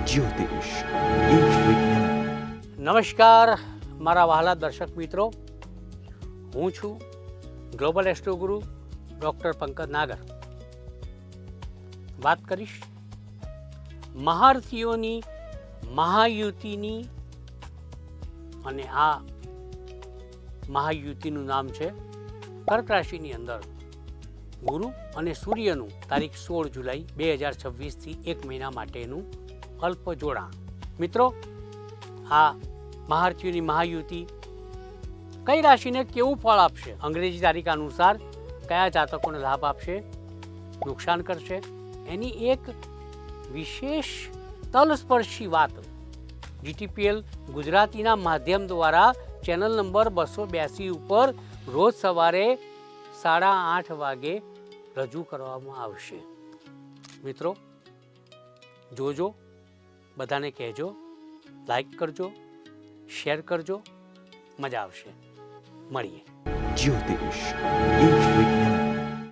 જ્યોતિષ એક વિજ્ઞાન. નમસ્કાર મારા વહાલા દર્શક મિત્રો, હું છું ગ્લોબલ એસ્ટ્રો ગુરુ ડૉક્ટર પંકજ નાગર. વાત કરીશ મહારથીઓની મહાયુતિની, અને આ મહાયુતિનું નામ છે કર્ક રાશિની અંદર ગુરુ અને સૂર્યનું તારીખ 16 જુલાઈ 2026થી એક મહિના માટેનું અલ્પ જોડાણ. મિત્રો, આ મહારથીઓની મહાયુતિ કઈ રાશિને કેવું ફળ આપશે, અંગ્રેજી તારીખ અનુસાર કયા જાતકોને લાભ આપશે, નુકસાન કરશે, એની એક વિશેષ તલસ્પર્શી વાત GTPL ગુજરાતીના માધ્યમ દ્વારા ચેનલ નંબર 282 ઉપર રોજ સવારે 8:30 વાગે રજૂ કરવામાં આવશે. મિત્રો, જોજો, બધાને કહેજો, લાઈક કરજો, શેર કરજો, મજા આવશે. મળીએ. જ્યોતિષ એક વિજ્ઞાન.